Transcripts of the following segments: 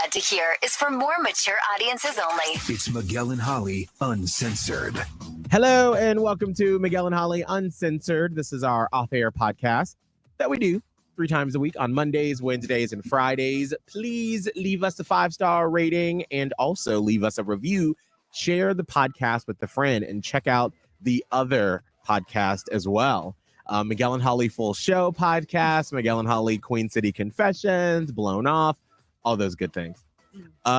about to hear is for more mature audiences only. It's Miguel and Holly Uncensored. Hello and welcome to Miguel and Holly Uncensored. This is our off-air podcast that we do 3 times a week on Mondays, Wednesdays, and Fridays. Please leave us a 5-star rating and also leave us a review. Share the podcast with a friend and check out the other podcast as well. Miguel and Holly Full Show podcast, Miguel and Holly Queen City Confessions, Blown Off, all those good things.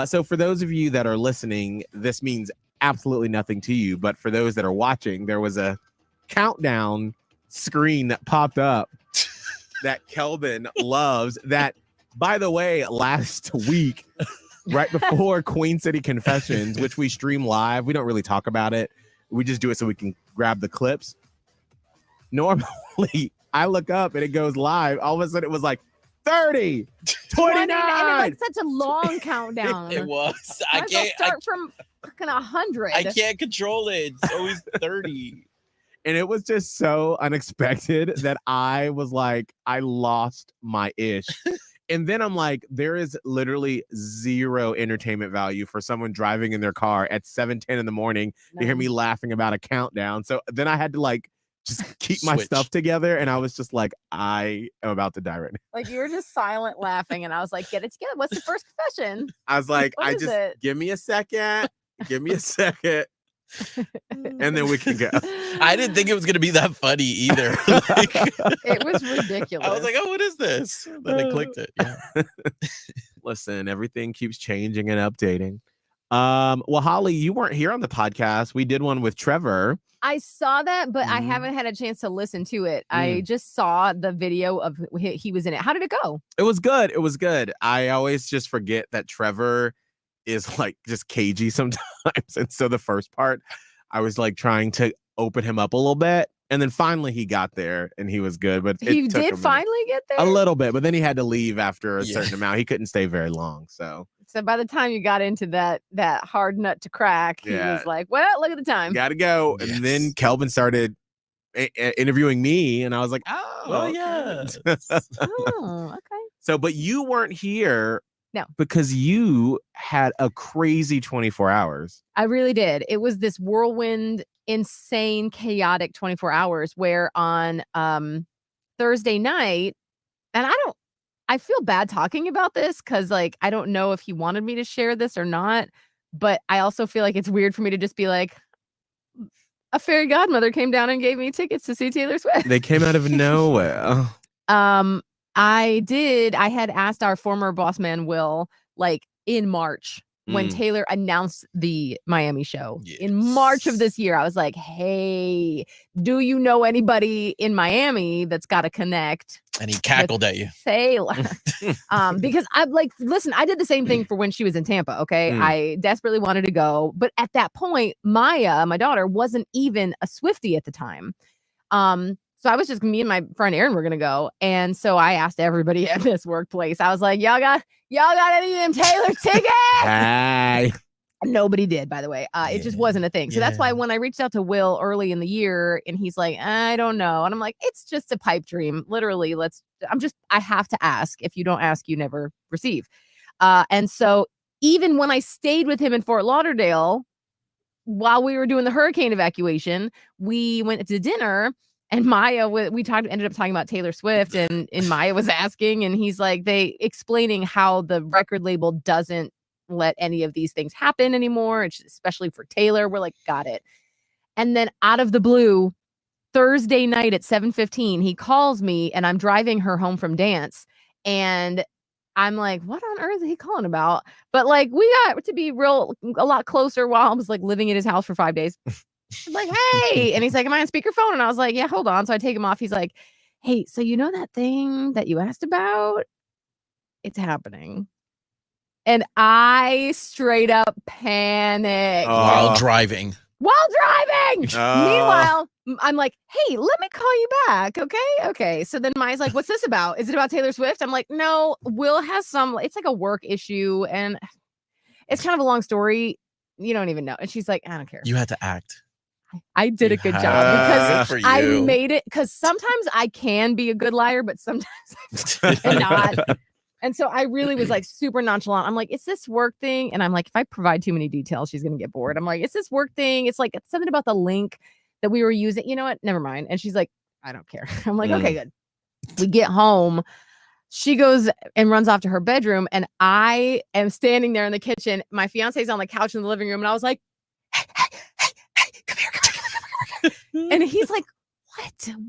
So for those of you that are listening, this means absolutely nothing to you. But for those that are watching, there was a countdown screen that popped up that Kelvin loves. That, by the way, last week, right before Queen City Confessions, which we stream live, we don't really talk about it. We just do it so we can grab the clips. Normally, I look up and it goes live. All of a sudden, it was like 30, 29. And it's like such a long countdown. It was. I can't start from fucking 100. I can't control it. It's always 30. And it was just so unexpected that I was like, I lost my ish. And then I'm like, there is literally zero entertainment value for someone driving in their car at 7:10 in the morning to hear me laughing about a countdown. So then I had to like just keep my stuff together. And I was just like, I am about to die right now. Like you were just silent laughing. And I was like, get it together. What's the first confession? I was like, give me a second. Give me a second. And then we can go. I didn't think it was going to be that funny either. It was ridiculous. I was like, oh, what is this? Then I clicked it. Yeah. Listen, everything keeps changing and updating. Well, Holly, you weren't here on the podcast. We did one with Trevor. I saw that, but I haven't had a chance to listen to it. I just saw the video of he was in it. How did it go? It was good. It was good. I always just forget that Trevor is like just cagey sometimes. And so the first part, I was like trying to open him up a little bit. And then finally he got there and he was good. But he did finally get there? A little bit, but then he had to leave after a certain amount. He couldn't stay very long. So by the time you got into that hard nut to crack, he was like, well, look at the time. Gotta go. Yes. And then Kelvin started interviewing me and I was like, yeah. Oh, okay. So, but you weren't here. No. Because you had a crazy 24 hours. I really did. It was this whirlwind, insane, chaotic 24 hours where on Thursday night, and I feel bad talking about this because like I don't know if he wanted me to share this or not, but I also feel like it's weird for me to just be like, a fairy godmother came down and gave me tickets to see Taylor Swift. They came out of nowhere. I had asked our former boss man, Will, like in March when Taylor announced the Miami show in March of this year. I was like, hey, do you know anybody in Miami that's got to connect? And he cackled at you. Taylor. Because I'm like, listen, I did the same thing for when she was in Tampa. Okay. I desperately wanted to go. But at that point, Maya, my daughter, wasn't even a Swiftie at the time. So I was just, me and my friend Aaron were going to go. And so I asked everybody at this workplace. I was like, y'all got any of them Taylor tickets? Hi. Nobody did, by the way. It just wasn't a thing. So that's why when I reached out to Will early in the year and he's like, I don't know. And I'm like, it's just a pipe dream. Literally, I have to ask. If you don't ask, you never receive. And so even when I stayed with him in Fort Lauderdale, while we were doing the hurricane evacuation, we went to dinner. And Maya, ended up talking about Taylor Swift, and Maya was asking, and he's like, explaining how the record label doesn't let any of these things happen anymore, especially for Taylor. We're like, got it. And then out of the blue, Thursday night at 7:15, he calls me, and I'm driving her home from dance, and I'm like, what on earth is he calling about? But like, we got to be a lot closer while I was like living in his house for 5 days. I'm like, hey, and he's like, am I on speakerphone? And I was like, yeah, hold on. So I take him off. He's like, hey, so you know that thing that you asked about? It's happening. And I straight up panicked. While driving. Meanwhile, I'm like, hey, let me call you back. Okay. So then Maya's like, what's this about? Is it about Taylor Swift? I'm like, no, Will has it's like a work issue. And it's kind of a long story. You don't even know. And she's like, I don't care. You had to act. I did a good job because I made it. Because sometimes I can be a good liar, but sometimes I cannot. And so I really was like super nonchalant. I'm like, is this work thing? And I'm like, if I provide too many details, she's going to get bored. I'm like, is this work thing? It's like it's something about the link that we were using. You know what? Never mind. And she's like, I don't care. I'm like, okay, good. We get home. She goes and runs off to her bedroom. And I am standing there in the kitchen. My fiance's on the couch in the living room. And I was like, hey, come here. And he's like,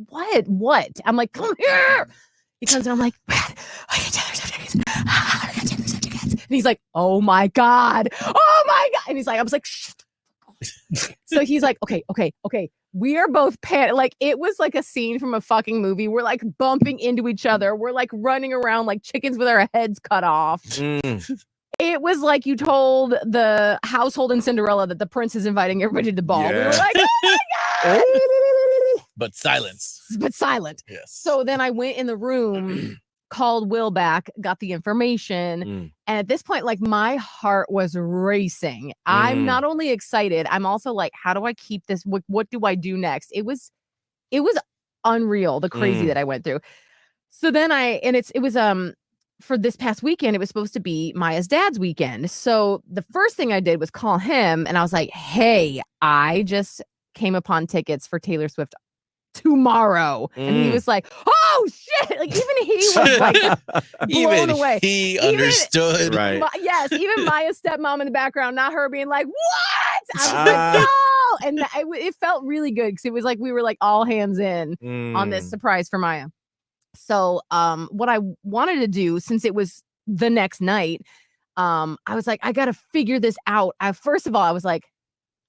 what? I'm like, come here. He comes and I'm like, Brad, I can tell her something. And he's like, oh my God. And he's like, I was like, shh. So he's like, okay. We are both like it was like a scene from a fucking movie. We're like bumping into each other. We're like running around like chickens with our heads cut off. It was like you told the household in Cinderella that the prince is inviting everybody to the ball. Yeah. We were like, oh my God. But silence. But silent. Yes. So then I went in the room, called Will back, got the information. And at this point, like my heart was racing. I'm not only excited, I'm also like, how do I keep this? What do I do next? It was unreal, the crazy that I went through. So then it was for this past weekend, it was supposed to be Maya's dad's weekend. So the first thing I did was call him and I was like, hey, I just came upon tickets for Taylor Swift tomorrow. And he was like, oh shit. Like even he was like blown away. He understood. Right. Yes, even Maya's stepmom in the background, not her being like, what? I was like, no. And it felt really good because it was like we were like all hands in on this surprise for Maya. So what I wanted to do, since it was the next night, I was like, I gotta figure this out. First of all, I was like,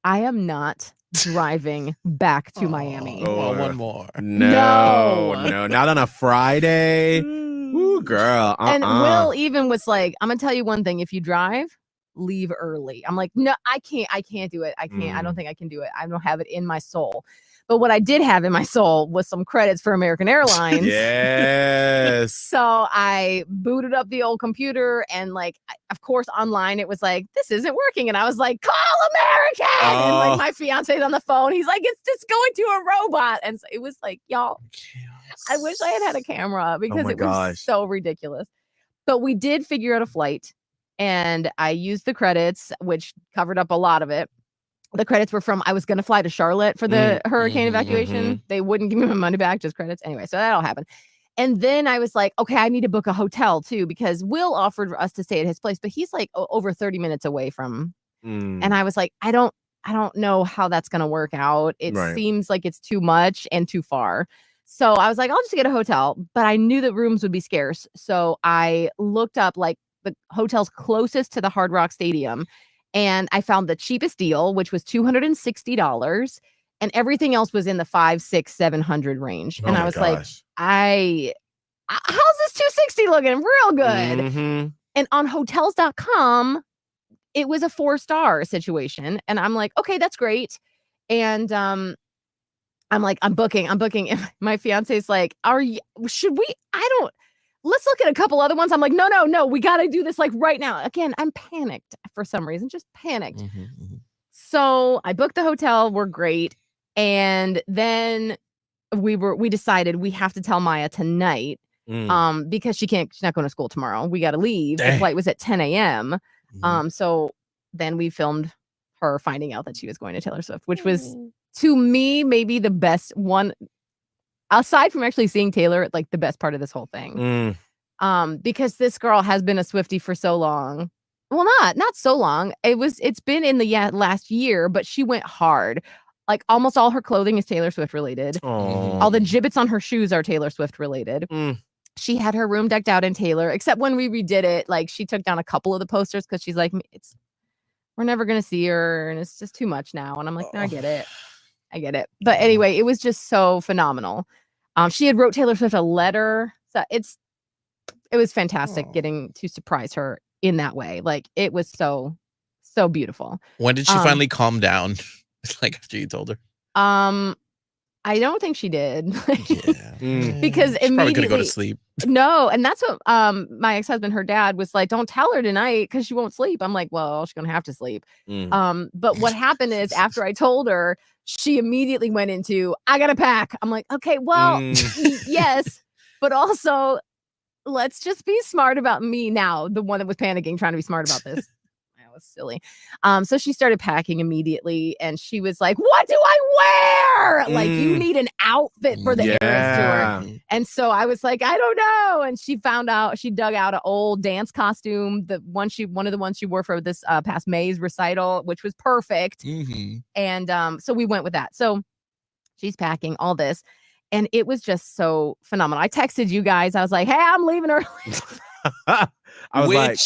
I am not driving back to Miami. Oh, one more. No, not on a Friday. Ooh, girl. And Will even was like, I'm gonna tell you one thing. If you drive, leave early. I'm like, no, I can't do it. I don't think I can do it. I don't have it in my soul. But what I did have in my soul was some credits for American Airlines. Yes. So I booted up the old computer and like, of course, online, it was like, this isn't working. And I was like, call American. And like my fiance's on the phone. He's like, it's just going to a robot. And so it was like, y'all, I wish I had a camera because it was so ridiculous. But we did figure out a flight and I used the credits, which covered up a lot of it. The credits were from, I was going to fly to Charlotte for the hurricane evacuation. They wouldn't give me my money back, just credits. Anyway, so that all happened. And then I was like, okay, I need to book a hotel too, because Will offered us to stay at his place, but he's like over 30 minutes away from. And I was like, I don't know how that's going to work out. It seems like it's too much and too far. So I was like, I'll just get a hotel, but I knew that rooms would be scarce. So I looked up like the hotels closest to the Hard Rock Stadium. And I found the cheapest deal, which was $260, and everything else was in the $500, $600, $700 range. And I was like, how's this 260 looking? Real good. And on hotels.com, it was a 4-star situation. And I'm like, okay, that's great. And I'm like, I'm booking. And my fiance's like, let's look at a couple other ones. I'm like, no, we got to do this like right now. Again, I'm panicked for some reason, just panicked. So I booked the hotel. We're great. And then we decided we have to tell Maya tonight because she's not going to school tomorrow. We got to leave. The flight was at 10 a.m. So then we filmed her finding out that she was going to Taylor Swift, which was to me, maybe the best one. Aside from actually seeing Taylor, like the best part of this whole thing, because this girl has been a Swiftie for so long. Well, not so long. It's been in the last year, but she went hard. Like almost all her clothing is Taylor Swift related. All the gibbets on her shoes are Taylor Swift related. She had her room decked out in Taylor, except when we redid it, like she took down a couple of the posters because she's like, we're never gonna see her, and it's just too much now. And I'm like, no, I get it. But anyway, it was just so phenomenal. She had wrote Taylor Swift a letter. So it was fantastic getting to surprise her in that way. Like it was so beautiful. When did she finally calm down? Like after you told her? I don't think she did. Yeah. Because She's probably immediately gonna go to sleep. No, and that's what my ex-husband, her dad, was like, don't tell her tonight because she won't sleep. I'm like, well, she's gonna have to sleep. But what happened is after I told her, she immediately went into, I gotta pack. I'm like, okay, well, yes, but also let's just be smart about me now. The one that was panicking, trying to be smart about this. That was silly. So she started packing immediately, and she was like, "What do I wear? Like, you need an outfit for the Eras tour." And so I was like, "I don't know." And she dug out an old dance costume, one of the ones she wore for this past May's recital, which was perfect. And so we went with that. So she's packing all this, and it was just so phenomenal. I texted you guys. I was like, "Hey, I'm leaving early." I was like,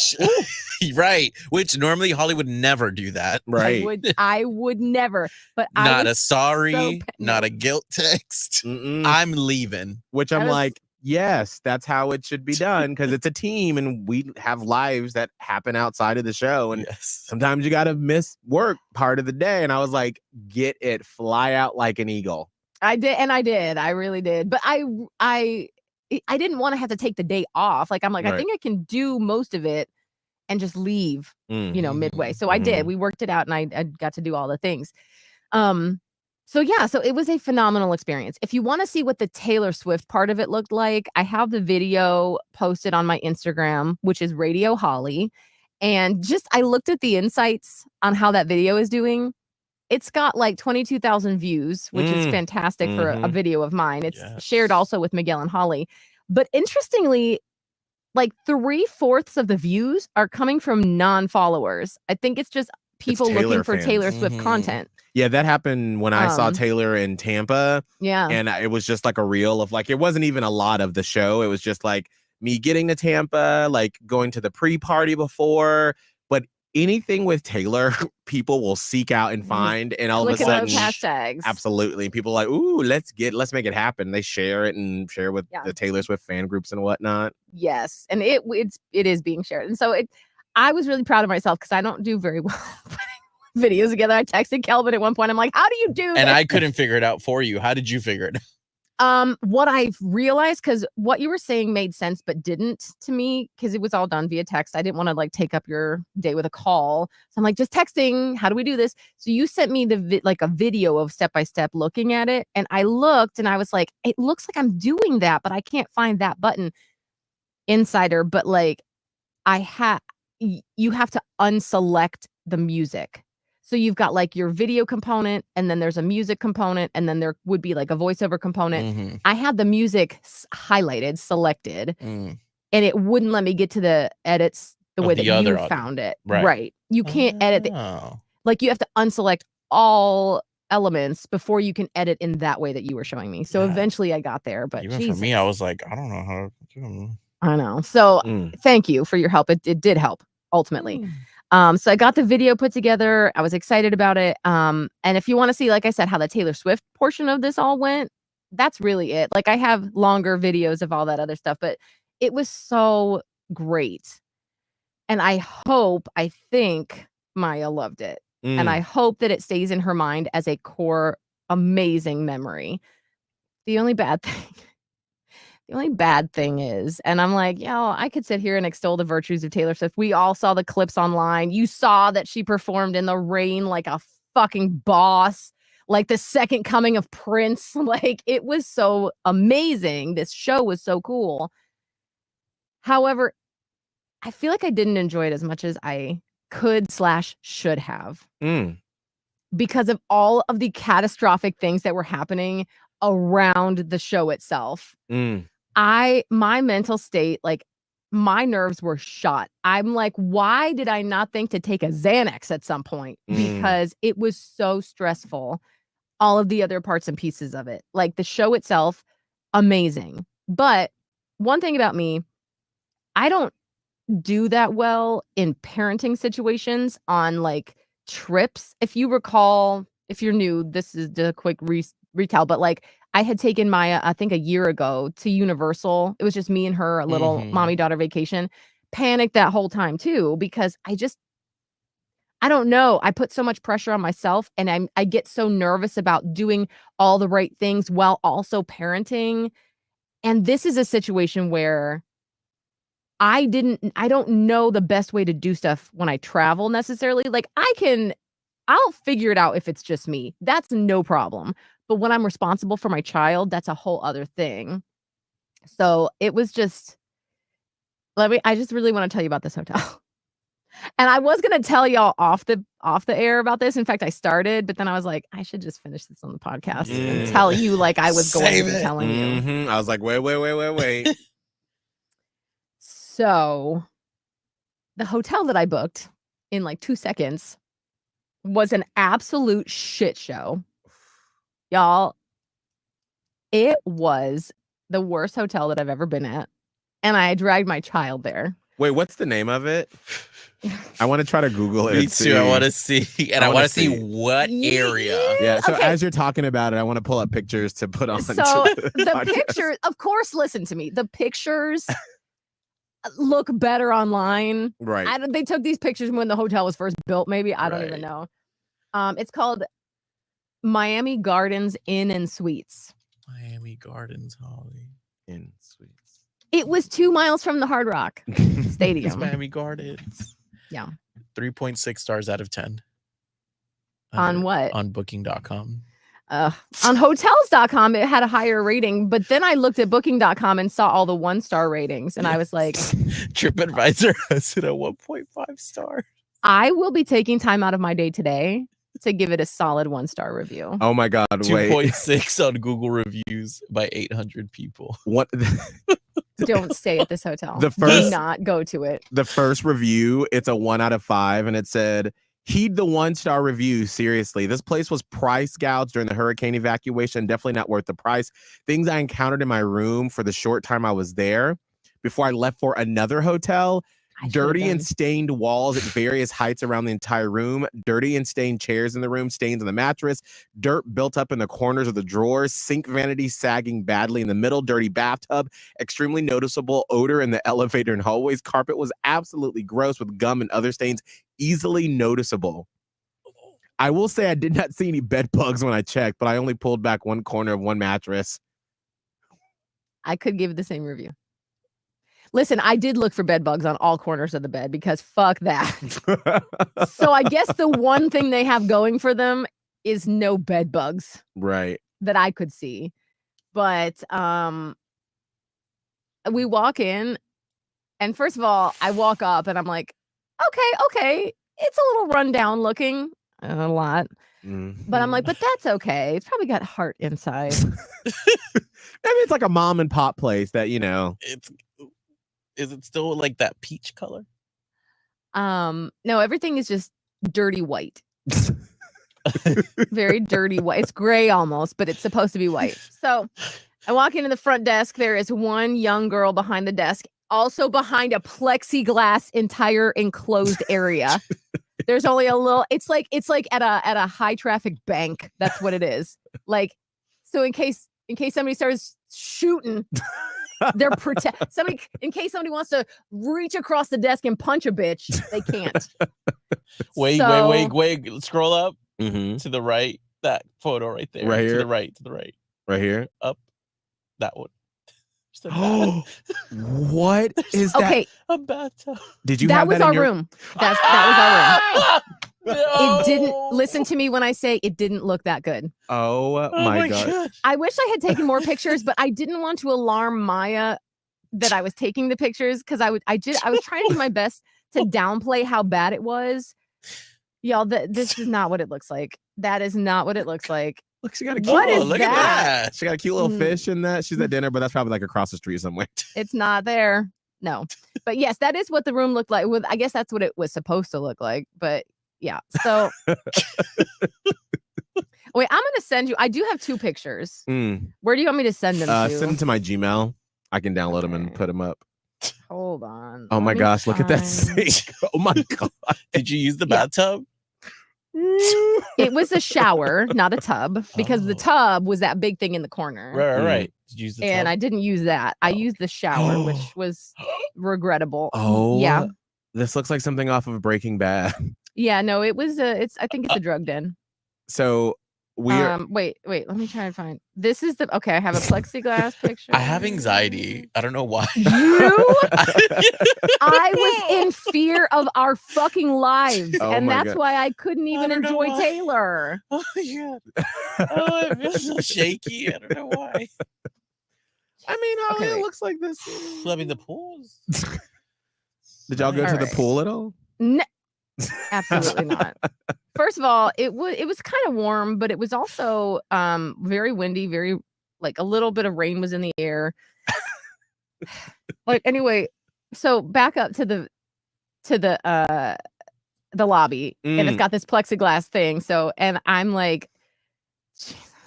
right. Which normally Holly would never do that. Right. I would never. But not a sorry, not a guilt text. Mm-mm. I'm leaving. Which I'm like, yes, that's how it should be done, because it's a team and we have lives that happen outside of the show. And sometimes you got to miss work part of the day. And I was like, get it, fly out like an eagle. I did. I really did. But I didn't want to have to take the day off. Like, I'm like, I think I can do most of it and just leave, midway. So I did. We worked it out, and I got to do all the things. So it was a phenomenal experience. If you want to see what the Taylor Swift part of it looked like, I have the video posted on my Instagram, which is Radio Holly. And I looked at the insights on how that video is doing. It's got like 22,000 views, which is fantastic for a video of mine. It's shared also with Miguel and Holly. But interestingly, like 3/4 of the views are coming from non-followers. I think it's just people looking for Taylor Swift content. Yeah, that happened when I saw Taylor in Tampa. Yeah. And it was just like a reel of like, it wasn't even a lot of the show. It was just like me getting to Tampa, like going to the pre-party before. But anything with Taylor, people will seek out and find, and all of a sudden, those hashtags. Absolutely. And people are like, ooh, let's make it happen. They share it and share with the Taylor Swift fan groups and whatnot. Yes. And it is being shared. And so I was really proud of myself, because I don't do very well putting videos together. I texted Kelvin at one point. I'm like, how do you do this? And I couldn't figure it out for you. How did you figure it out? What I've realized, because what you were saying made sense, but didn't to me, because it was all done via text. I didn't want to like take up your day with a call. So I'm like, just texting. How do we do this? So you sent me a video of step-by-step looking at it. And I looked and I was like, it looks like I'm doing that, but I can't find that button. Insider, but like you have to unselect the music. So you've got like your video component, and then there's a music component, and then there would be like a voiceover component. I had the music highlighted, selected, and it wouldn't let me get to the edits the way that you found it. Right. You can't edit like you have to unselect all elements before you can edit in that way that you were showing me. So eventually I got there, but even for me, I was like, I don't know how to do them. I know. So thank you for your help. It did help ultimately. So I got the video put together. I was excited about it. And if you want to see, like I said, how the Taylor Swift portion of this all went, that's really it. Like, I have longer videos of all that other stuff, but it was so great. And I think Maya loved it. And I hope that it stays in her mind as a core, amazing memory. The only bad thing is, and I'm like, I could sit here and extol the virtues of Taylor Swift. We all saw the clips online. You saw that she performed in the rain like a fucking boss, like the second coming of Prince. Like, it was so amazing. This show was so cool. However, I feel like I didn't enjoy it as much as I could/should have. Because of all of the catastrophic things that were happening around the show itself. My mental state, like, my nerves were shot. I'm like, why did I not think to take a Xanax at some point? Because it was so stressful. All of the other parts and pieces of it, like the show itself, amazing. But one thing about me, I don't do that well in parenting situations on like trips. If you recall, if you're new, this is the quick retell, but like, I had taken Maya, I think a year ago, to Universal. It was just me and her, a little mommy-daughter vacation. Panicked that whole time too, because I don't know. I put so much pressure on myself, and I get so nervous about doing all the right things while also parenting. And this is a situation where I don't know the best way to do stuff when I travel necessarily. Like, I'll figure it out if it's just me. That's no problem. But when I'm responsible for my child, that's a whole other thing. So it was just, I just really want to tell you about this hotel. And I was gonna tell y'all off the air about this. In fact, I started, but then I was like, I should just finish this on the podcast and tell you like I was going to be telling you. I was like, wait. So the hotel that I booked in like 2 seconds was an absolute shit show. Y'all, it was the worst hotel that I've ever been at. And I dragged my child there. Wait, what's the name of it? I want to try to Google it. Me too. I want to see, and I want to see what area. Yeah. So Okay. as you're talking about it, I want to pull up pictures to put on. So the the podcast. pictures, of course, listen to me. The pictures look better online. Right. They took these pictures when the hotel was first built. Maybe I don't even Right. know. It's called Miami Gardens Inn and Suites. Miami Gardens, Holly. In Suites. It was 2 miles from the Hard Rock It's Stadium. Miami Gardens. Yeah. 3.6 stars out of 10. On what? On booking.com. On hotels.com, it had a higher rating, but then I looked at booking.com and saw all the 1-star ratings, and I was like, TripAdvisor has it at 1.5 star. I will be taking time out of my day today to give it a solid 1-star review. Oh my God! Wait. 2.6 on Google reviews by 800 people. What? Don't stay at this hotel. The Do first- not go to it. The first review, it's a 1 out of 5, and it said, "Heed the 1-star review. Seriously, this place was price gouged during the hurricane evacuation. Definitely not worth the price. Things I encountered in my room for the short time I was there before I left for another hotel." I should've Dirty been. and stained walls at various heights around the entire room. Dirty and stained chairs in the room. Stains on the mattress. Dirt built up in the corners of the drawers. Sink vanity sagging badly in the middle. Dirty bathtub. Extremely noticeable odor in the elevator and hallways. Carpet was absolutely gross with gum and other stains easily noticeable. I will say I did not see any bed bugs when I checked, but I only pulled back one corner of one mattress. I could give the same review. Listen, I did look for bed bugs on all corners of the bed because fuck that. So I guess the one thing they have going for them is no bed bugs Right. that I could see. But we walk in, and first of all, I walk up and I'm like, okay, it's a little rundown looking, a lot. But I'm like, but that's okay. It's probably got heart inside. Maybe it's like a mom and pop place that, you know. Is it still like that peach color? No, everything is just dirty white. Very dirty white. It's gray almost, but it's supposed to be white. So I walk into the front desk. There is one young girl behind the desk, also behind a plexiglass entire enclosed area. There's only a little, it's like at a high traffic bank. That's what it is. Like, so in case somebody starts shooting, they're somebody, in case somebody wants to reach across the desk and punch a bitch, they can't. Wait. Scroll up Mm-hmm. to the right. That photo right there. Right To here? the right. To the right. Right here. Up. That one. Just a Oh, what is that? Okay, a bathtub. Did you that have was that our in your room. That was our room. No. It didn't, listen to me when I say it didn't look that good. Oh, Oh my God. gosh. I wish I had taken more pictures, but I didn't want to alarm Maya that I was taking the pictures because I was trying to do my best to downplay how bad it was. Y'all, this is not what it looks like. That is not what it looks like. Look, she got a cute What is little, Look at that. she got a cute little Mm. fish in that. She's at dinner, but that's probably like across the street somewhere. It's not there. No. But yes, that is what the room looked like. I guess that's what it was supposed to look like. But yeah. So wait, I'm gonna send you. I do have 2 pictures. Where do you want me to send them to? Send them to my Gmail. I can download them and Okay. put them up. Hold on. Oh Let my me gosh, look at that find- sink. Oh my God. Did you use the Yeah. bathtub? It was a shower, not a tub, because the Oh. tub was that big thing in the corner. Right. Did you use the And tub? I didn't use that. I Oh. used the shower, which was regrettable. Oh, Yeah. This looks like something off of Breaking Bad. Yeah, no, it was I think it's a drug den. So we're Wait, let me try and find. This is okay, I have a plexiglass picture. I have anxiety. I don't know why. You? I was in fear of our fucking lives, Oh and my that's God. why I couldn't even don't know enjoy why. Taylor. Oh my god. Oh, I feel so shaky. I don't know why. I mean, Holly, Okay, it wait. looks like this. I mean, the pools. Did y'all go All to the right. pool at all? No, absolutely not. First of all, it was kind of warm, but it was also very windy, very like a little bit of rain was in the air. Like anyway, so back up to the lobby, and it's got this plexiglass thing. So, and I'm like,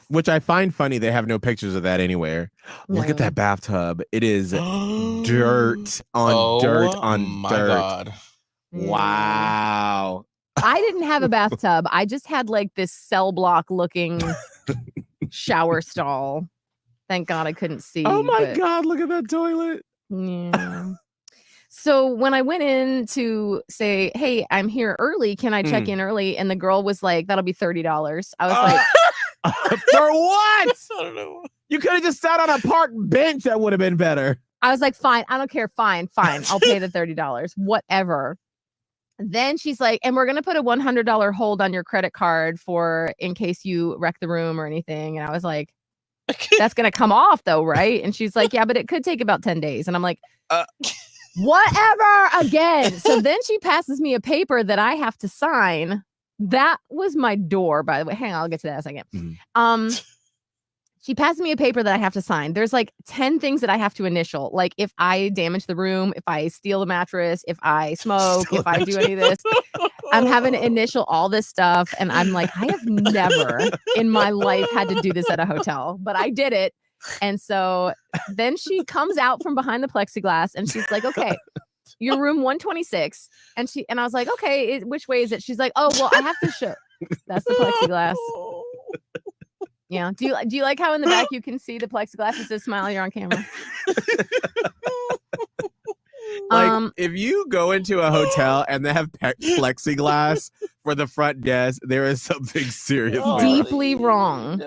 which I find funny. They have no pictures of that anywhere. Look at No. that bathtub. It is dirt on Oh dirt on my dirt. God. Wow. I didn't have a bathtub. I just had like this cell block looking shower stall. Thank God I couldn't see. Oh my but- God, look at that toilet. Yeah. So when I went in to say, hey, I'm here early, can I check in early? And the girl was like, that'll be $30. I was like, for what? I don't know. You could have just sat on a park bench. That would have been better. I was like, fine, I don't care. Fine. I'll pay the $30. Whatever. Then she's like, and we're going to put a $100 hold on your credit card for in case you wreck the room or anything. And I was like, that's going to come off though, right? And she's like, yeah, but it could take about 10 days. And I'm like, whatever again. So then she passes me a paper that I have to sign. That was my door, by the way. Hang on, I'll get to that in a second. She passed me a paper that I have to sign. There's like 10 things that I have to initial. Like if I damage the room, if I steal the mattress, if I smoke, if I do any of this, I'm having to initial all this stuff. And I'm like, I have never in my life had to do this at a hotel, but I did it. And so then she comes out from behind the plexiglass and she's like, okay, your room 126. And I was like, okay, which way is it? She's like, oh, well, I have to show. That's the plexiglass. Yeah. Do you like how in the back you can see the plexiglass? It says smile, you're on camera. Like if you go into a hotel and they have plexiglass for the front desk, there is something serious. Deeply wrong.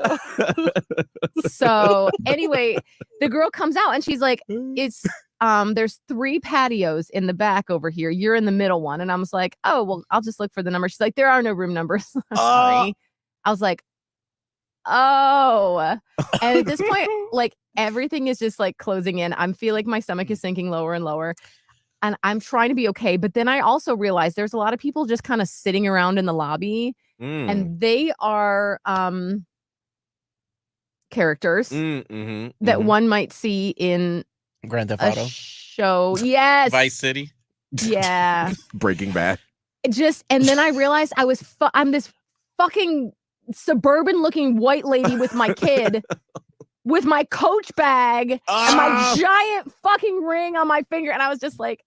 So anyway, the girl comes out and she's like, it's there's 3 patios in the back over here. You're in the middle one. And I was like, oh, well, I'll just look for the number. She's like, there are no room numbers. I'm sorry. I was like, oh. And at this point, like everything is just like closing in. I feel like my stomach is sinking lower and lower. And I'm trying to be okay. But then I also realized there's a lot of people just kind of sitting around in the lobby. And they are characters that one might see in Grand Theft a Auto. show. Yes. Vice City. Yeah. Breaking Bad. And then I realized I'm this fucking suburban looking white lady with my kid with my Coach bag and my giant fucking ring on my finger. And I was just like,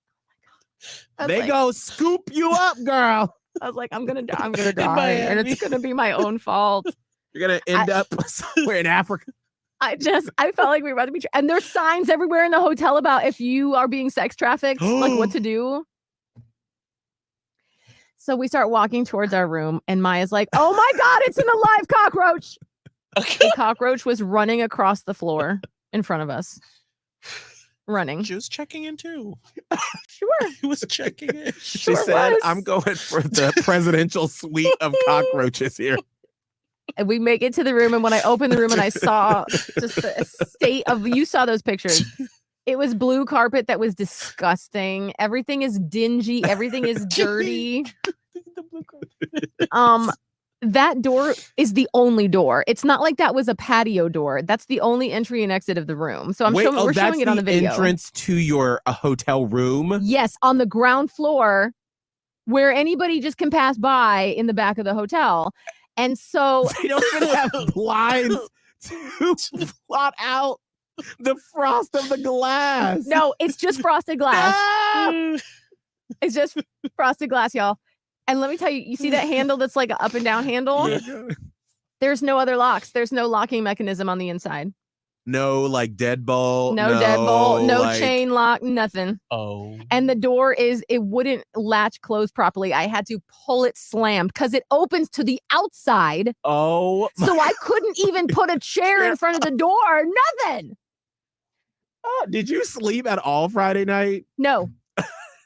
oh my God. Go scoop you up, girl. I was like, I'm gonna die, and it's gonna be my own fault. You're gonna end up somewhere in Africa. I felt like we were about to be, and there's signs everywhere in the hotel about if you are being sex trafficked, like what to do. So we start walking towards our room, and Maya's like, "Oh my God, it's an alive cockroach!" The cockroach was running across the floor in front of us. Running. She was checking in too. Sure. He was checking in. She said, I'm going for the presidential suite of cockroaches here. And we make it to the room, and when I opened the room and I saw just the state of, you saw those pictures. It was blue carpet that was disgusting. Everything is dingy. Everything is dirty. That door is the only door. It's not like that was a patio door. That's the only entry and exit of the room. So we're showing it on the video. Entrance to your hotel room? Yes, on the ground floor where anybody just can pass by in the back of the hotel. And so they don't even have blinds to blot out the frost of the glass. No, it's just frosted glass. It's just frosted glass, y'all. And let me tell you, you see that handle that's like an up and down handle? There's no other locks. There's no locking mechanism on the inside. No, like deadbolt. No deadbolt. No chain lock. Nothing. Oh. And the door it wouldn't latch close properly. I had to pull it slammed because it opens to the outside. Oh. So I couldn't even put a chair in front of the door. Nothing. Did you sleep at all Friday night? No.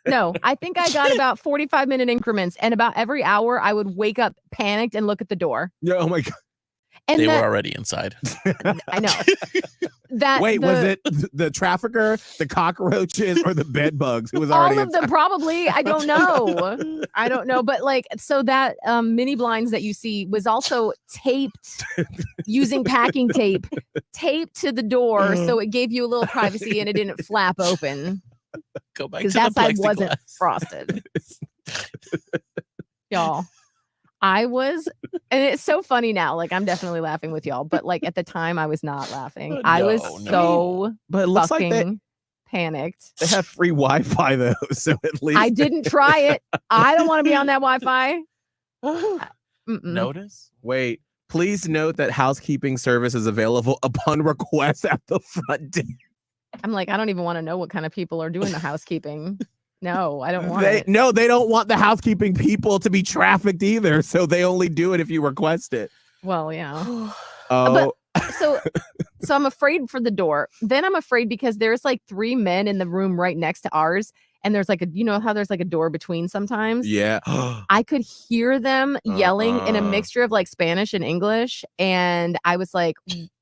No, I think I got about 45-minute increments, and about every hour I would wake up panicked and look at the door. Yeah, oh my God. And They were already inside. I know. That Wait, was it the trafficker, the cockroaches, or the bed bugs who was already all of them? inside? Probably. I don't know. I don't know. But like, so that mini blinds that you see was also taped using packing tape, taped to the door, so it gave you a little privacy and it didn't flap open Go back because to that the side wasn't plexiglass. frosted. Y'all, I was, and it's so funny now. Like, I'm definitely laughing with y'all, but like at the time, I was not laughing. I was No. so But it looks like fucking panicked. they have free Wi-Fi though, so at least I didn't try it. I don't want to be on that Wi-Fi. Notice? Wait, please note that housekeeping service is available upon request at the front desk. I'm like, I don't even want to know what kind of people are doing the housekeeping. No, I don't want it. No, they don't want the housekeeping people to be trafficked either, so they only do it if you request it. Well, yeah. Oh, So I'm afraid for the door. Then I'm afraid because there's like 3 men in the room right next to ours. And there's like you know how there's like a door between sometimes? yeah. I could hear them yelling in a Uh-uh. mixture of like Spanish and English. And I was like,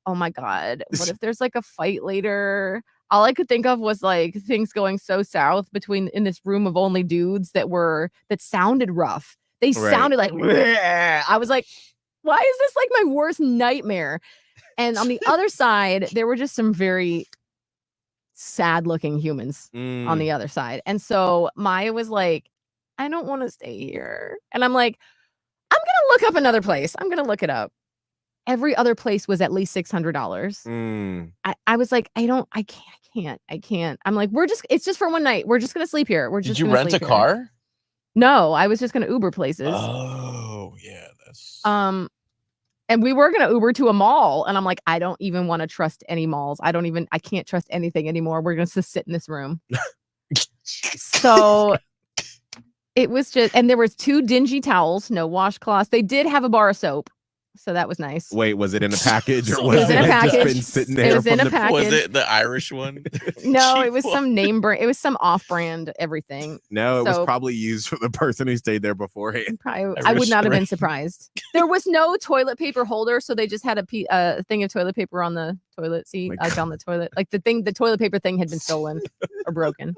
oh my God, what if there's like a fight later? All I could think of was like things going so south in this room of only dudes that sounded rough. They sounded like, "Bleh." I was like, why is this like my worst nightmare? And on the other side, there were just some very sad looking humans on the other side. And so Maya was like, I don't want to stay here. And I'm like, I'm going to look up another place. I'm going to look it up. Every other place was at least $600. I was like, I can't. I'm like, it's just for one night. We're just going to sleep here. Did you rent a car? No, I was just going to Uber places. Oh, yeah. That's And we were going to Uber to a mall. And I'm like, I don't even want to trust any malls. I can't trust anything anymore. We're going to just sit in this room. So it was and there was 2 dingy towels, no washcloths. They did have a bar of soap. So that was nice. Wait, was it in a package or It was was in it a just package. been sitting It there? was in a package. Was it the Irish one? No, Cheap it was one. some name brand. It was some off-brand everything. No, it was So- probably used for the person who stayed there beforehand. Probably, I would not have been surprised. There was no toilet paper holder, so they just had a thing of toilet paper on the toilet seat, My like on the toilet. Like the toilet paper thing had been stolen or broken.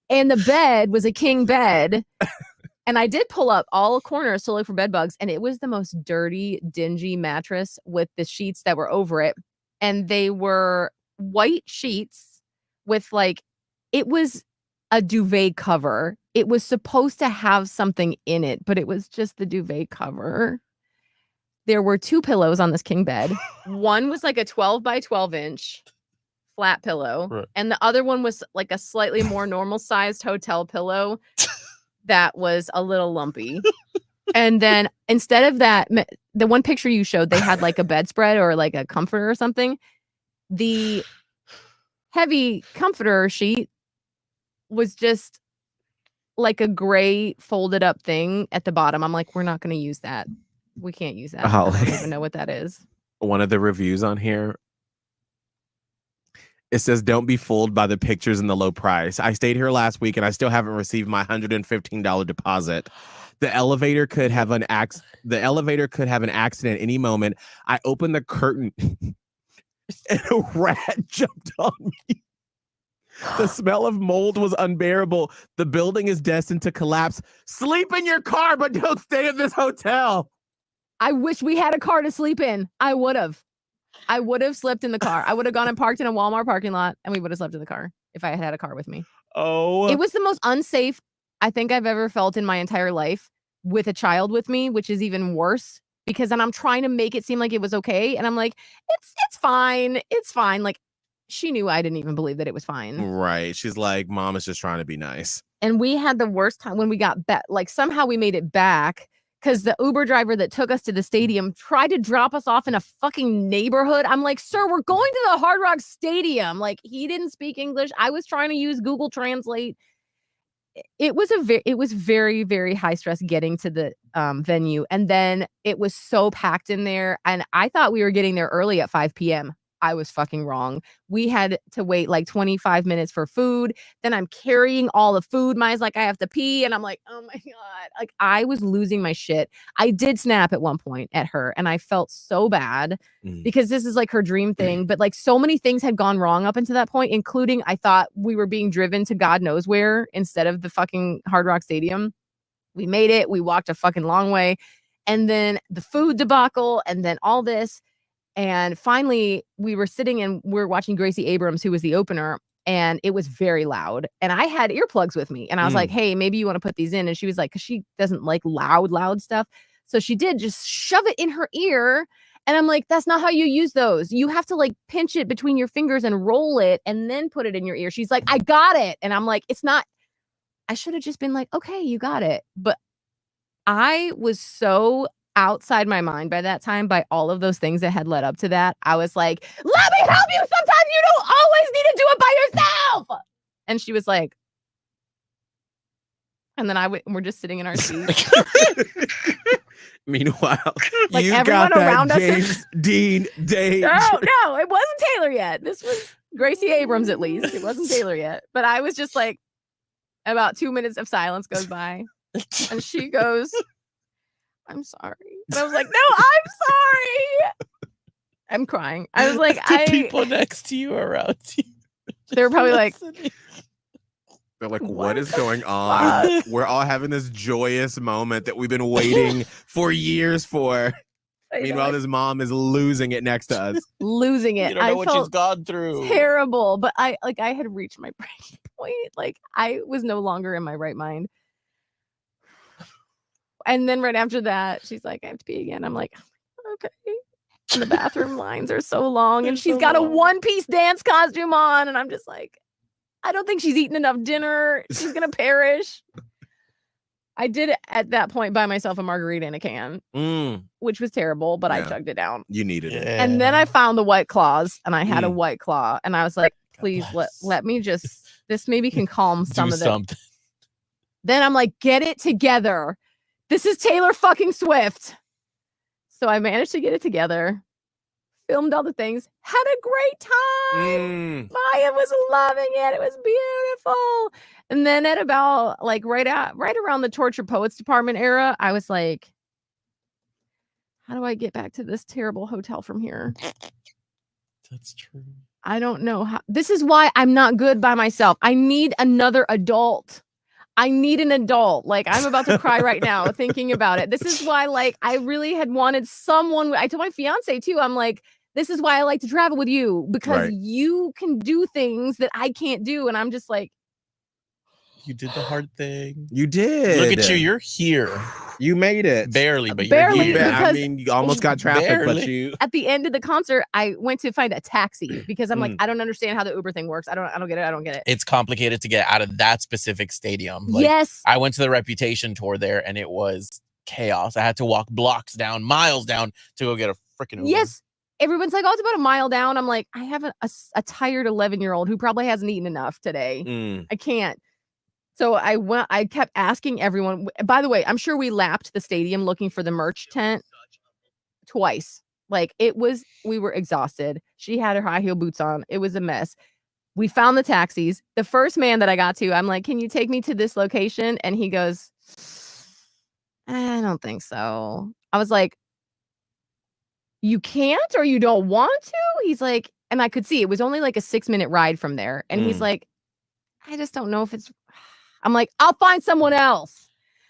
And the bed was a king bed. And I did pull up all corners to look for bed bugs, and it was the most dirty, dingy mattress with the sheets that were over it. And they were white sheets with it was a duvet cover. It was supposed to have something in it, but it was just the duvet cover. There were 2 pillows on this king bed. One was like a 12 by 12 inch flat pillow. Right. And the other one was like a slightly more normal sized hotel pillow that was a little lumpy. And then instead of that, the one picture you showed, they had like a bedspread or like a comforter or something. The heavy comforter sheet was just like a gray folded up thing at the bottom. I'm like, we're not going to use that. We can't use that. I don't even know what that is. One of the reviews on here, it says, don't be fooled by the pictures and the low price. I stayed here last week and I still haven't received my $115 deposit. The elevator could have an accident any moment. I opened the curtain and a rat jumped on me. The smell of mold was unbearable. The building is destined to collapse. Sleep in your car, but don't stay at this hotel. I wish we had a car to sleep in. I would have slept in the car. I would have gone and parked in a Walmart parking lot and we would have slept in the car if I had a car with me. Oh, It was the most unsafe I think I've ever felt in my entire life with a child with me, which is even worse because then I'm trying to make it seem like it was okay. And I'm like, it's fine. It's fine. Like she knew I didn't even believe that it was fine. right. She's like, Mom is just trying to be nice. And we had the worst time when we got back. Like somehow we made it back because the Uber driver that took us to the stadium tried to drop us off in a fucking neighborhood. I'm like, sir, we're going to the Hard Rock Stadium. Like he didn't speak English. I was trying to use Google Translate. It was very, very high stress getting to the venue. And then it was so packed in there. And I thought we were getting there early at 5 p.m. I was fucking wrong. We had to wait like 25 minutes for food. Then I'm carrying all the food. Maya's like, I have to pee. And I'm like, oh my God. Like, I was losing my shit. I did snap at one point at her and I felt so bad because this is like her dream thing. But like so many things had gone wrong up until that point, including I thought we were being driven to God knows where instead of the fucking Hard Rock Stadium. We made it. We walked a fucking long way. And then the food debacle and then all this. And finally, we were sitting and we're watching Gracie Abrams, who was the opener, and it was very loud. And I had earplugs with me. And I was like, hey, maybe you want to put these in. And she was like, because she doesn't like loud stuff. So she did just shove it in her ear. And I'm like, that's not how you use those. You have to like pinch it between your fingers and roll it and then put it in your ear. She's like, I got it. And I'm like, it's not. I should have just been like, okay, you got it. But I was so outside my mind by that time by all of those things that had led up to that. I was like, let me help you. Sometimes you don't always need to do it by yourself. And she was like, and then we're just sitting in our seats. Meanwhile, like you everyone got that around us. James Dean Day. No, it wasn't Taylor yet. This was Gracie Abrams, at least. It wasn't Taylor yet. But I was just like, about 2 minutes of silence goes by. And she goes, I'm sorry. And I was like, no, I'm sorry. I'm crying. I was like, The people next to you around you. They were probably like, They're like, what is going on? We're all having this joyous moment that we've been waiting for years for. Meanwhile, this mom is losing it next to us. Losing it. You don't know what she's gone through. Terrible. But I had reached my breaking point. Like I was no longer in my right mind. And then right after that, she's like, I have to pee again. I'm like, okay. And the bathroom lines are so long. And she's got a one-piece dance costume on. And I'm just like, I don't think she's eaten enough dinner. She's going to perish. I did at that point buy myself a margarita in a can, which was terrible, but I chugged it down. You needed it. And then I found the White Claws and I had a White Claw and I was like, please let me just, this maybe can calm some of them. Then I'm like, get it together. This is Taylor fucking Swift. So I managed to get it together, filmed all the things, had a great time. Maya was loving it. It was beautiful. And then at about like right around the Torture Poets Department era, I was like, how do I get back to this terrible hotel from here? That's true. I don't know how. This is why I'm not good by myself. I need another adult. I need an adult. Like, I'm about to cry right now thinking about it. This is why, like, I really had wanted someone. I told my fiance, too. I'm like, this is why I like to travel with you. Because you can do things that I can't do. And I'm just like. You did the hard thing. You did. Look at you. You're here. You made it. Barely, but barely, you're here. I mean, you almost got traffic, but you. At the end of the concert, I went to find a taxi because I'm like, I don't understand how the Uber thing works. I don't get it. I don't get it. It's complicated to get out of that specific stadium. Like, yes. I went to the Reputation tour there and it was chaos. I had to walk blocks down, miles down to go get a freaking Uber. Yes. Everyone's like, oh, it's about a mile down. I'm like, I have a tired 11-year-old who probably hasn't eaten enough today. I can't. So I kept asking everyone. By the way, I'm sure we lapped the stadium looking for the merch tent twice. Like we were exhausted. She had her high heel boots on. It was a mess. We found the taxis. The first man that I got to, I'm like, can you take me to this location? And he goes, I don't think so. I was like, you can't or you don't want to? He's like, and I could see it was only like a 6-minute ride from there. And he's like, I just don't know if it's. I'm like, I'll find someone else.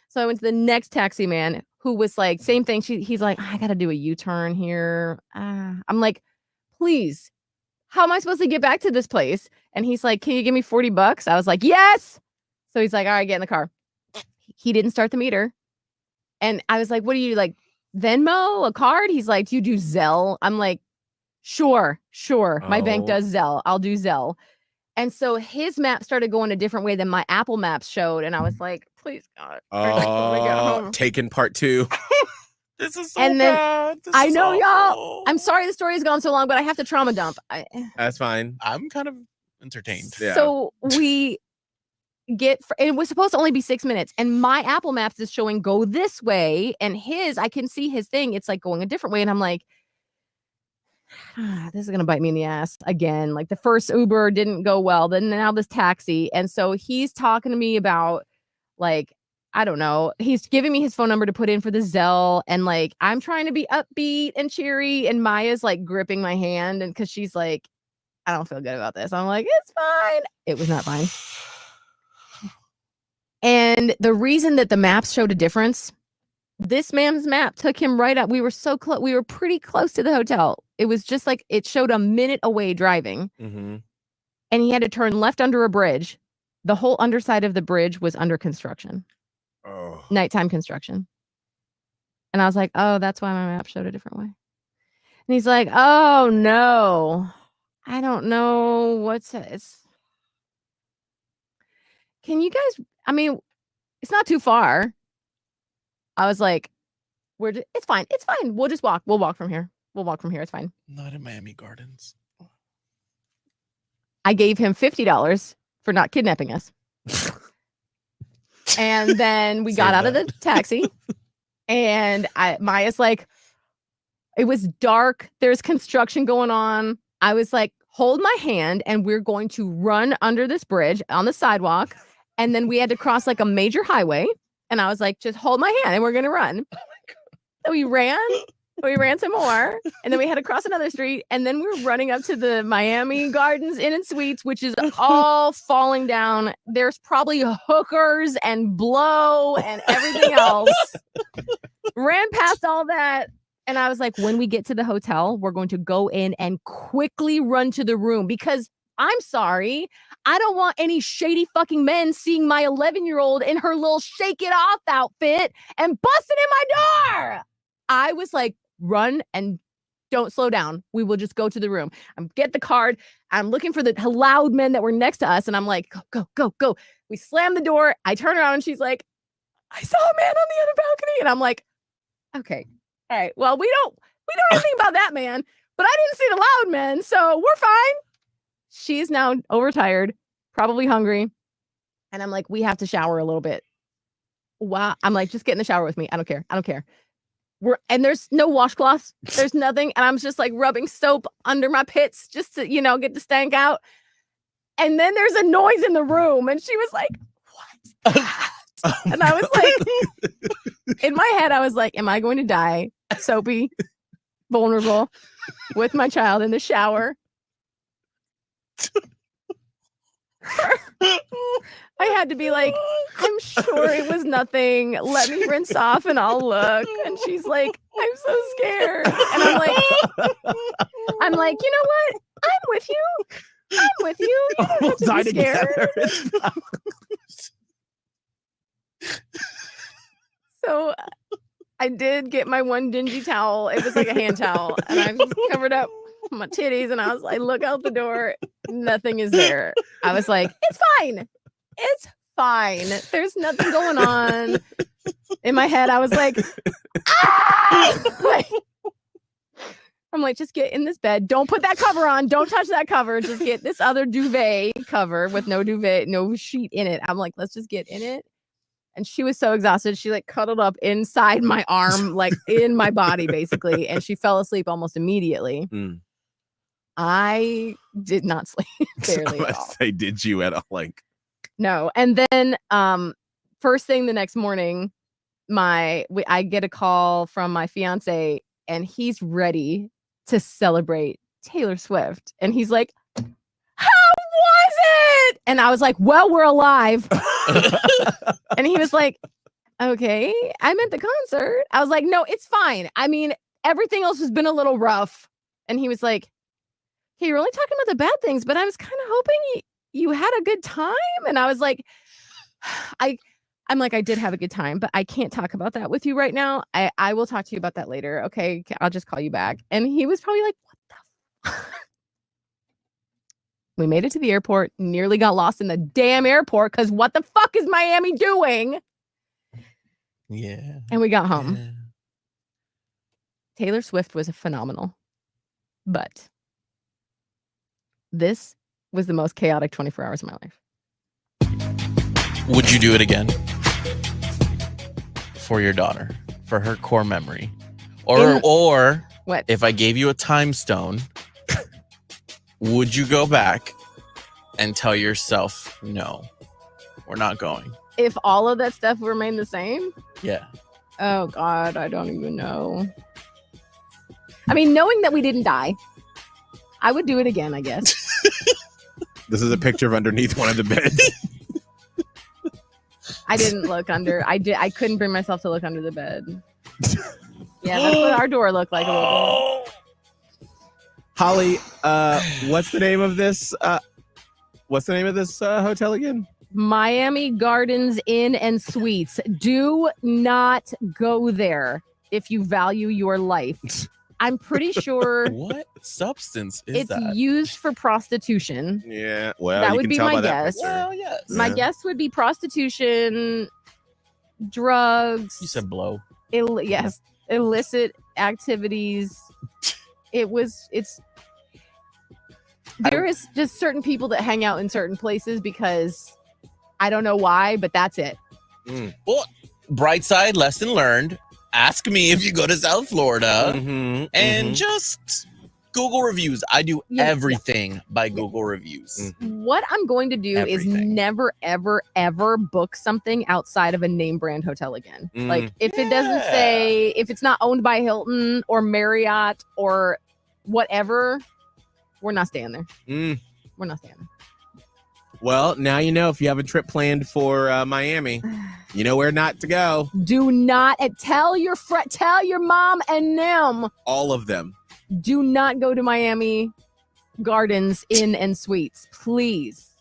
So I went to the next taxi man who was like, same thing. He's like, I got to do a U-turn here. I'm like, please, how am I supposed to get back to this place? And he's like, can you give me $40? I was like, yes. So he's like, all right, get in the car. He didn't start the meter. And I was like, what do you like? Venmo, a card? He's like, do you do Zelle? I'm like, sure. My bank does Zelle. I'll do Zelle. And so his map started going a different way than my Apple Maps showed. And I was like, please, God. Taken part 2. This is so and then, bad. I know, y'all. I'm sorry the story has gone so long, but I have to trauma dump. That's fine. I'm kind of entertained. Yeah. So we it was supposed to only be 6 minutes. And my Apple Maps is showing go this way. And I can see his thing. It's like going a different way. And I'm like, this is going to bite me in the ass again. Like the first Uber didn't go well. Then now this taxi. And so he's talking to me about like, I don't know. He's giving me his phone number to put in for the Zelle. And like, I'm trying to be upbeat and cheery. And Maya's like gripping my hand. And cause she's like, I don't feel good about this. I'm like, it's fine. It was not fine. And the reason that the maps showed a difference, this man's map took him right up. We were so close. We were pretty close to the hotel. It was just like it showed a minute away driving. Mm-hmm. And he had to turn left under a bridge. The whole underside of the bridge was under construction. Oh. Nighttime construction. And I was like, oh, that's why my map showed a different way. And he's like, oh, no. I don't know what's it's. Can you guys, I mean, it's not too far. I was like, it's fine. It's fine. We'll just walk. We'll walk from here. We'll walk from here. It's fine. Not in Miami Gardens. I gave him $50 for not kidnapping us. And then we got out of the taxi. And Maya's like, it was dark. There's construction going on. I was like, hold my hand and we're going to run under this bridge on the sidewalk. And then we had to cross like a major highway. And I was like, just hold my hand and we're going to run. Oh my God. So we ran some more. And then we had to cross another street. And then we were running up to the Miami Gardens Inn and Suites, which is all falling down. There's probably hookers and blow and everything else. Ran past all that. And I was like, when we get to the hotel, we're going to go in and quickly run to the room because I'm sorry. I don't want any shady fucking men seeing my 11-year-old in her little shake it off outfit and busting in my door. I was like, run and don't slow down. We will just go to the room. Get the card. I'm looking for the loud men that were next to us. And I'm like, go. We slam the door. I turn around and she's like, I saw a man on the other balcony. And I'm like, okay. All right. Well, we don't know anything about that man, but I didn't see the loud men. So we're fine. She's now overtired, probably hungry. And I'm like, we have to shower a little bit. Wow. I'm like, just get in the shower with me. I don't care. And there's no washcloths. There's nothing. And I'm just like rubbing soap under my pits just to, get the stank out. And then there's a noise in the room. And she was like, what's that? And I was like, in my head, I was like, am I going to die soapy, vulnerable with my child in the shower? I had to be like, I'm sure it was nothing. Let me rinse off and I'll look. And she's like, I'm so scared. And I'm like, you know what? I'm with you. You don't have to be scared. So I did get my one dingy towel. It was like a hand towel. And I covered up my titties and I look out the door. Nothing is there. I was like, it's fine. It's fine. There's nothing going on. In my head, I was like, ah! I'm like, just get in this bed. Don't put that cover on. Don't touch that cover. Just get this other duvet cover with no duvet, no sheet in it. I'm like, let's just get in it. And she was so exhausted. She like cuddled up inside my arm, like in my body, basically. And she fell asleep almost immediately. Mm. I did not sleep barely at all. Say, did you at all? Like, no. And then first thing the next morning, I get a call from my fiance and he's ready to celebrate Taylor Swift. And he's like, how was it? And I was like, well, we're alive. And he was like, okay, I meant the concert. I was like, no, it's fine. I mean, everything else has been a little rough. And he was like, okay, you're only talking about the bad things, but I was kind of hoping you had a good time. And I was like, I'm like, I did have a good time, but I can't talk about that with you right now. I will talk to you about that later. Okay, I'll just call you back. And he was probably like, what the fuck? We made it to the airport, nearly got lost in the damn airport because what the fuck is Miami doing? Yeah. And we got home. Yeah. Taylor Swift was phenomenal. But this was the most chaotic 24 hours of my life. Would you do it again? For your daughter, for her core memory? Or What? If I gave you a time stone, would you go back and tell yourself, no, we're not going? If all of that stuff remained the same? Yeah. Oh, God, I don't even know. I mean, knowing that we didn't die, I would do it again, I guess. This is a picture of underneath one of the beds. I didn't look under. I couldn't bring myself to look under the bed. Yeah, that's what our door looked like a little bit. Holly, what's the name of this? What's the name of this hotel again? Miami Gardens Inn and Suites. Do not go there if you value your life. I'm pretty sure What substance is it's that? used for prostitution. Yeah, well, That you would can be tell my by that guess. picture. Well, yes. My guess would be prostitution, drugs. You said blow. Yes, illicit activities. There is just certain people that hang out in certain places because I don't know why, but that's it. Well, bright side, lesson learned. Ask me if you go to South Florida and just Google reviews. I do everything by Google reviews. What I'm going to do is Everything. never, ever, ever book something outside of a name brand hotel again. Like if it doesn't say, if it's not owned by Hilton or Marriott or whatever, we're not staying there. We're not staying there. Well, now you know if you have a trip planned for Miami, you know where not to go. Do not tell your mom and them. All of them. Do not go to Miami Gardens Inn and Suites, please.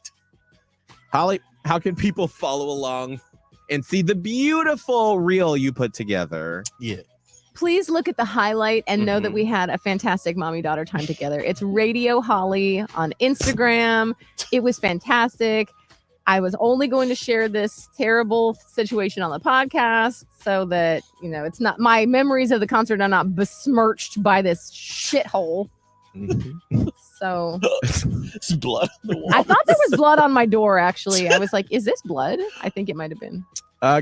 Holly, how can people follow along and see the beautiful reel you put together? Yeah. Please look at the highlight and know that we had a fantastic mommy-daughter time together. It's Radio Holly on Instagram. It was fantastic. I was only going to share this terrible situation on the podcast so that, it's not, my memories of the concert are not besmirched by this shithole. So It's blood on the wall. I thought there was blood on my door, actually. I was like, is this blood? I think it might have been.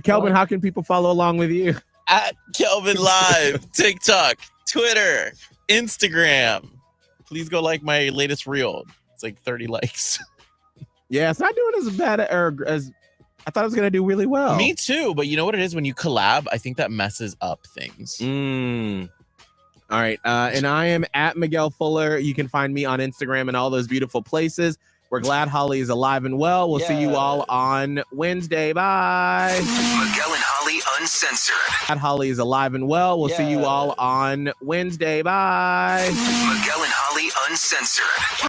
Kelvin, how can people follow along with you? At Kelvin Live, TikTok, Twitter, Instagram. Please go like my latest reel. It's like 30 likes. Yeah, it's not doing as bad as I thought it was going to do really well. Me too, but you know what it is? When you collab, I think that messes up things. All right. And I am at Miguel Fuller. You can find me on Instagram and all those beautiful places. We're glad Holly is alive and well. We'll see you all on Wednesday. Bye. Miguel and Holly Uncensored. Glad Holly is alive and well. We'll see you all on Wednesday. Bye. Miguel and Holly Uncensored.